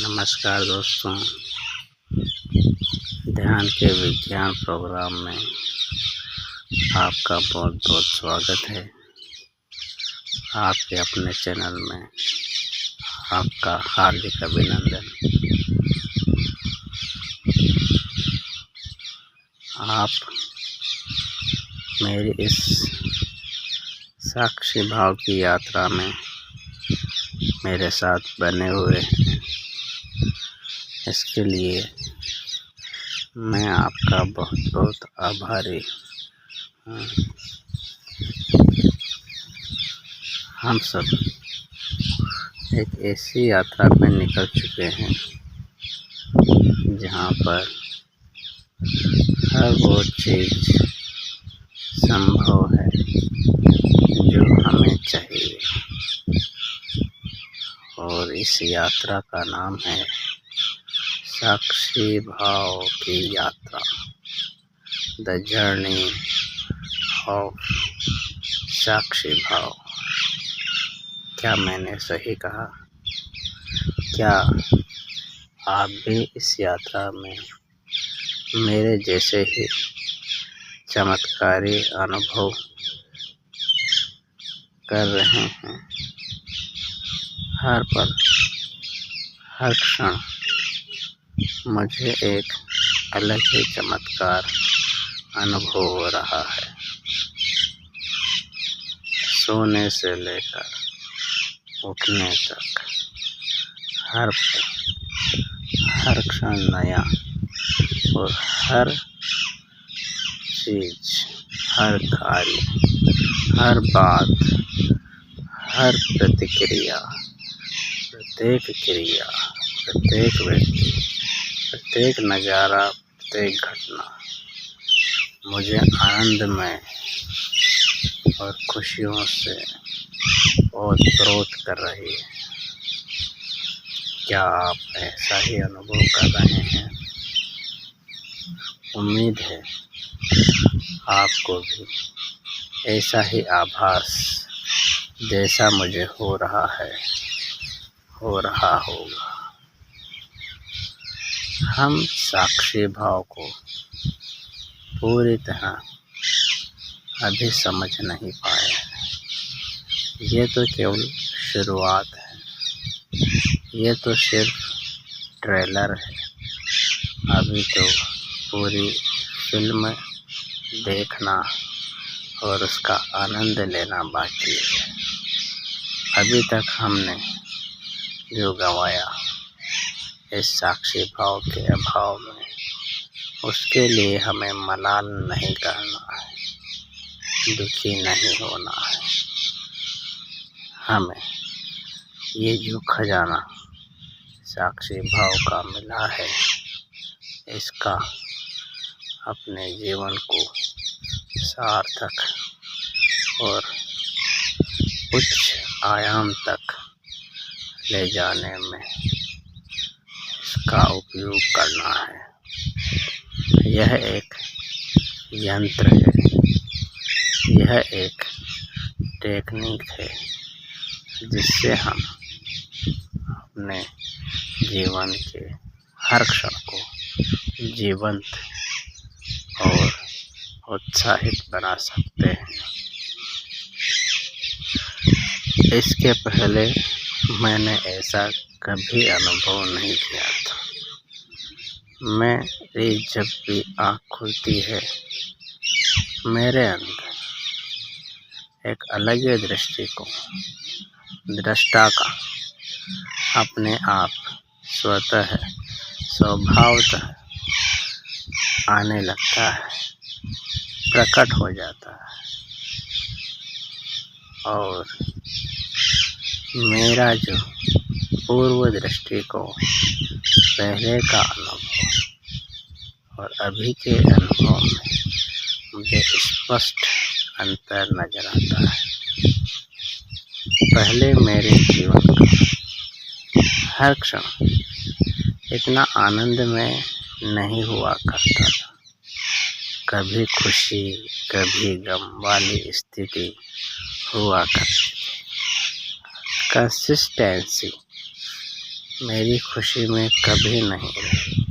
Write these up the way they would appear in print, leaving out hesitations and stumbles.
नमस्कार दोस्तों, ध्यान के विज्ञान प्रोग्राम में आपका बहुत बहुत स्वागत है। आपके अपने चैनल में आपका हार्दिक अभिनंदन। आप मेरी इस साक्षी भाव की यात्रा में मेरे साथ बने हुए हैं, इसके लिए मैं आपका बहुत बहुत आभारी हूँ। हम सब एक ऐसी यात्रा में निकल चुके हैं जहाँ पर हर वो चीज़ संभव है जो हमें चाहिए, और इस यात्रा का नाम है साक्षी भाव की यात्रा, द जर्नी ऑफ साक्षी भाव। क्या मैंने सही कहा? क्या आप भी इस यात्रा में मेरे जैसे ही चमत्कारी अनुभव कर रहे हैं? हर पल, हर क्षण मुझे एक अलग ही चमत्कार अनुभव हो रहा है। सोने से लेकर उठने तक हर पल, हर क्षण नया, और हर चीज़, हर कार्य, हर बात, हर प्रतिक्रिया, प्रत्येक क्रिया, प्रत्येक व्यक्ति, प्रत्येक नज़ारा, प्रत्येक घटना मुझे आनंदमय और खुशियों से ओत-प्रोत कर रही है। क्या आप ऐसा ही अनुभव कर रहे हैं? उम्मीद है आपको भी ऐसा ही आभास जैसा मुझे हो रहा है, हो रहा होगा। हम साक्षी भाव को पूरी तरह अभी समझ नहीं पाए हैं। ये तो केवल शुरुआत है, ये तो सिर्फ ट्रेलर है। अभी तो पूरी फिल्म देखना और उसका आनंद लेना बाकी है। अभी तक हमने जो गंवाया इस साक्षी भाव के अभाव में, उसके लिए हमें मलाल नहीं करना है, दुखी नहीं होना है। हमें ये जो खजाना साक्षी भाव का मिला है, इसका अपने जीवन को सार्थक और उच्च आयाम तक ले जाने में इसका उपयोग करना है। यह एक यंत्र है, यह एक टेक्निक है जिससे हम अपने जीवन के हर क्षण को जीवंत और उत्साहित बना सकते हैं। इसके पहले मैंने ऐसा कभी अनुभव नहीं किया था। मेरी जब भी आँख खुलती है, मेरे अंदर एक अलग ही दृष्टा का अपने आप स्वतः स्वभावतः आने लगता है, प्रकट हो जाता है, और मेरा जो पूर्व दृष्टिकोण, पहले का अनुभव और अभी के अनुभव में मुझे स्पष्ट अंतर नजर आता है। पहले मेरे जीवन का हर क्षण इतना आनंदमय नहीं हुआ करता था। कभी खुशी, कभी गम वाली स्थिति हुआ करती थी। कंसिस्टेंसी मेरी खुशी में कभी नहीं रही।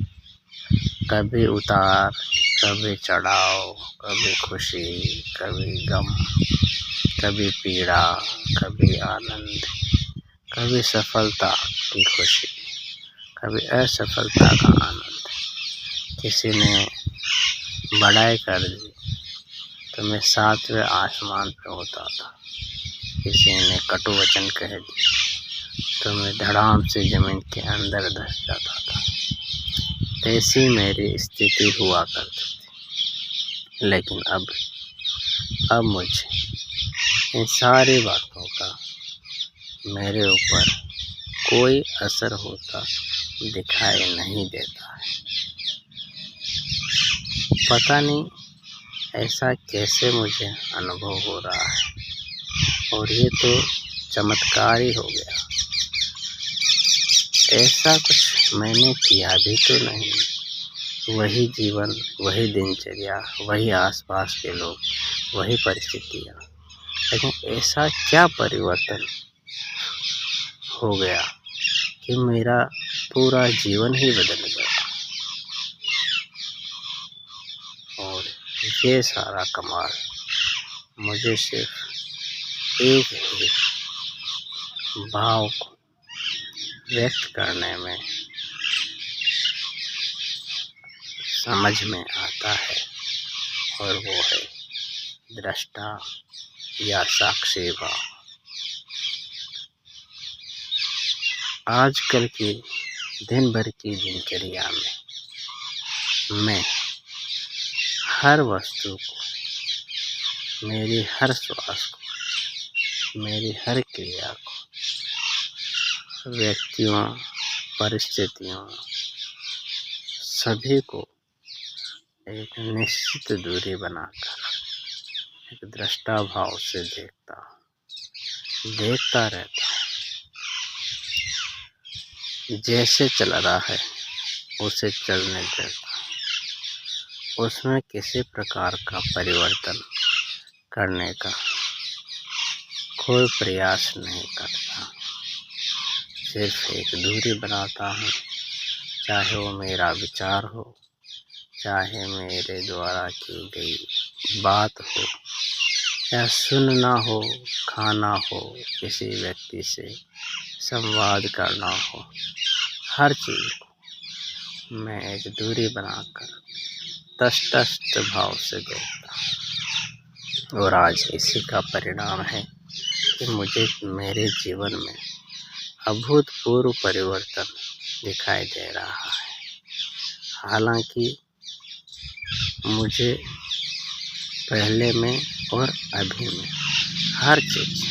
कभी उतार, कभी चढ़ाव, कभी खुशी, कभी गम, कभी पीड़ा, कभी आनंद, कभी सफलता की खुशी, कभी असफलता का आनंद। किसी ने बड़ाई कर दी तो मैं 7वें आसमान पे होता था। किसी ने कटु वचन कह दिया तो मैं धड़ाम से जमीन के अंदर धंस जाता था। ऐसी मेरी स्थिति हुआ करती थी। लेकिन अब मुझे इन सारी बातों का मेरे ऊपर कोई असर होता दिखाई नहीं देता है। पता नहीं ऐसा कैसे मुझे अनुभव हो रहा है, और ये तो चमत्कार ही हो गया। ऐसा कुछ मैंने किया भी तो नहीं। वही जीवन, वही दिनचर्या, वही आसपास के लोग, वही परिस्थितियाँ, लेकिन ऐसा क्या परिवर्तन हो गया कि मेरा पूरा जीवन ही बदल गया। और ये सारा कमाल मुझे सिर्फ एक ही भाव को व्यक्त करने में समझ में आता है, और वो है दृष्टा या साक्षी भाव। आजकल की दिन भर की दिनचर्या में मैं हर वस्तु को, मेरी हर श्वास को, मेरी हर क्रिया को, व्यक्तियों, परिस्थितियों, सभी को एक निश्चित दूरी बनाकर एक दृष्टा भाव से देखता रहता हूँ। जैसे चल रहा है उसे चलने देता हूँ। उसमें किसी प्रकार का परिवर्तन करने का कोई प्रयास नहीं करता। सिर्फ एक दूरी बनाता हूँ, चाहे वो मेरा विचार हो, चाहे मेरे द्वारा की गई बात हो, या सुनना हो, खाना हो, किसी व्यक्ति से संवाद करना हो, हर चीज़ को मैं एक दूरी बनाकर तटस्थ भाव से देखता हूँ। और आज इसी का परिणाम है कि मुझे मेरे जीवन में अभूतपूर्व परिवर्तन दिखाई दे रहा है। हालांकि मुझे पहले में और अभी में हर चीज़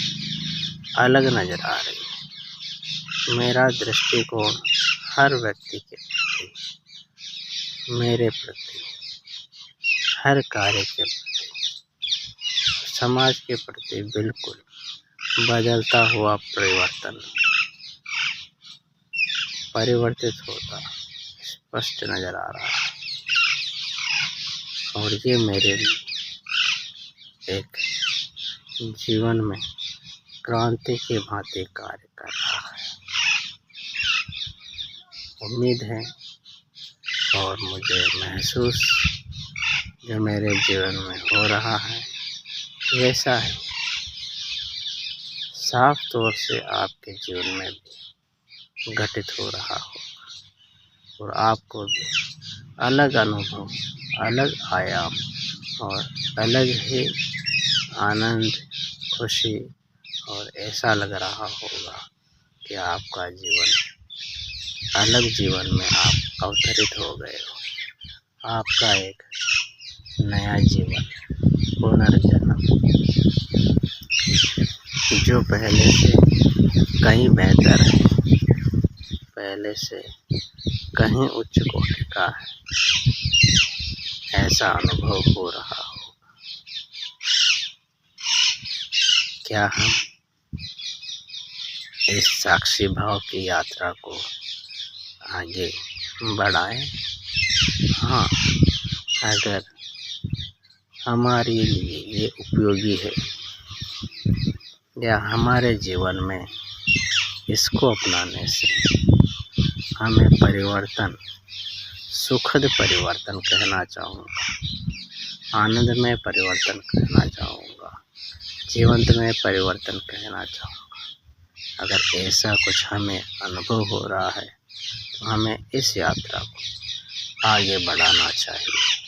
अलग नज़र आ रही है। मेरा दृष्टिकोण हर व्यक्ति के प्रति, मेरे प्रति, हर कार्य के प्रति, समाज के प्रति बिल्कुल बदलता हुआ परिवर्तित होता स्पष्ट नज़र आ रहा है। और ये मेरे लिए एक जीवन में क्रांति की भांति कार्य कर रहा है। उम्मीद है और मुझे महसूस जो मेरे जीवन में हो रहा है वैसा है, साफ तौर से आपके जीवन में भी घटित हो रहा हो, और आपको भी अलग अनुभव, अलग आयाम और अलग ही आनंद, खुशी, और ऐसा लग रहा होगा कि आपका जीवन अलग जीवन में आप अवतरित हो गए हो। आपका एक नया जीवन, पुनर्जन्म, जो पहले से कहीं बेहतर है, पहले से कहीं उच्च कोटि का है, ऐसा अनुभव हो रहा हो। क्या हम इस साक्षी भाव की यात्रा को आगे बढ़ाएं? हाँ, अगर हमारे लिए ये उपयोगी है या हमारे जीवन में इसको अपनाने से हमें परिवर्तन, सुखद परिवर्तन कहना चाहूँगा, आनंदमय परिवर्तन कहना चाहूँगा, जीवंतमय परिवर्तन कहना चाहूँगा। अगर ऐसा कुछ हमें अनुभव हो रहा है तो हमें इस यात्रा को आगे बढ़ाना चाहिए।